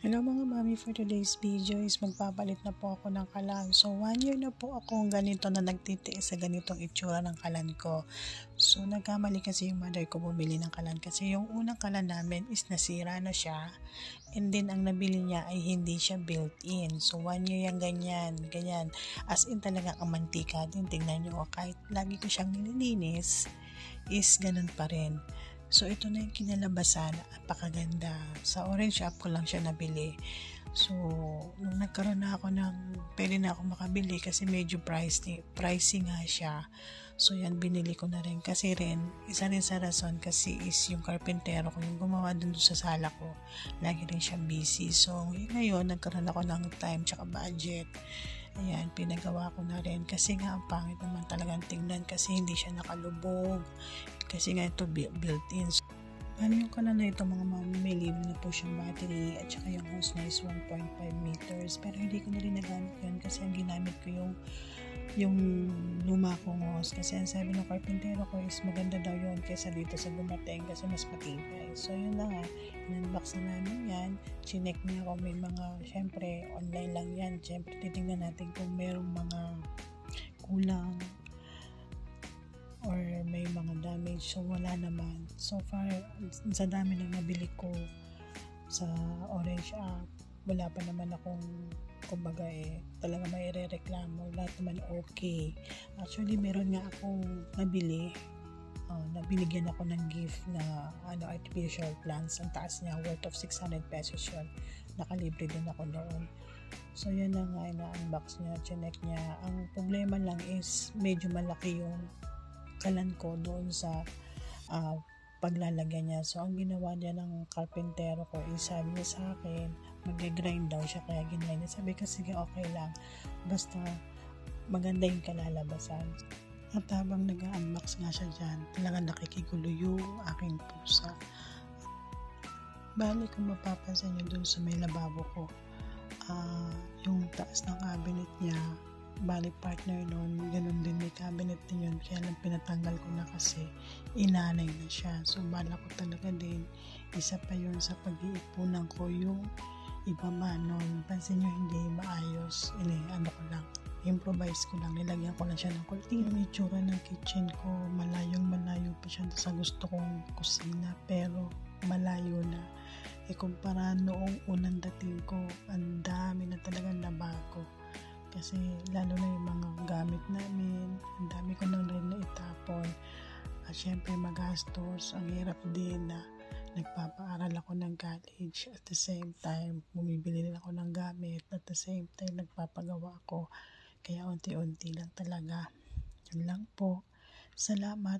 Hello mga mami, for today's video is magpapalit na po ako ng kalan. So 1 year na po akong ganito na nagtitiis sa ganitong itsura ng kalan ko. So nagkamali kasi yung mother ko bumili ng kalan kasi yung unang kalan namin is nasira na siya. And then ang nabili niya ay hindi siya built-in. So 1 year yung ganyan. As in talagang ang mantika din. Tingnan nyo, kahit lagi ko siyang nililinis is ganun pa rin. So, ito na yung kinalabasan. Napakaganda. Sa orange shop ko lang siya nabili. So, nung nagkaroon na ako pwede na ako makabili kasi medyo pricey nga siya. So, yan, binili ko na rin. Kasi rin, isa rin sa rason kasi is yung karpentero ko, yung gumawa dun sa sala ko. Lagi rin siya busy. So, ngayon, nagkaroon ako ng time tsaka budget. Ayan, pinagawa ko na rin. Kasi nga, ang pangit naman talagang tingnan kasi hindi siya nakalubog. Kasi nga ito built-in. So, ano yung kalan na ito mga mami, may live na po siyang battery at saka yung hose na is 1.5 meters. Pero hindi ko na rin nagamit yun kasi ang ginamit ko yung luma kong hose. Kasi ang sabi ng karpentero ko is maganda daw yun kaysa dito sa dumating kasi mas matibay. So yun na nga, in-unbox na namin yan. Chinek niya ako may mga, syempre online lang yan. Syempre titingnan natin kung merong mga kulang or may mga damage. So wala naman. So far, sa dami ng nabili ko sa orange app, wala pa naman akong kumbaga talaga may reklamo. Lahat naman okay. Actually, meron nga akong nabili. Nabinigyan ako ng gift na artificial plants. Ang taas niya, worth of 600 pesos yun. Nakalibre din ako noon. So yun na nga, na-unbox niya, chinek niya. Ang problema lang is medyo malaki yung kalan ko doon sa paglalagyan niya. So ang ginawa niya ng karpentero ko is sabi niya sa akin mag-grind daw siya kaya ginrind niya. Sabi ko sige okay lang basta maganda yung kalalabasan. At habang nag-unbox nga siya dyan, talagang nakikigulo yung aking pusa. Bali kung mapapansin niyo doon sa may lababo ko, yung taas ng cabinet niya, bali partner nun, ganun din may cabinet din yun, kaya lang pinatanggal ko na kasi inanay na siya. So bala ko talaga din, isa pa yun sa pag-iipunan ko yung ibaba nun. Pansin nyo hindi maayos, improvise ko lang, nilagyan ko lang siya ng kurtina. Yung itsura ng kitchen ko, malayo pa siya sa gusto kong kusina, pero malayo na. Kumpara noong unang dating ko, ang dami na talagang nabago. Kasi lalo na yung mga gamit namin, ang dami ko nang rin na itapon. At syempre magastos, ang hirap din na nagpapaaral ako ng college. At the same time, bumibili din ako ng gamit. At the same time, nagpapagawa ako. Kaya unti-unti lang talaga. Yun lang po. Salamat.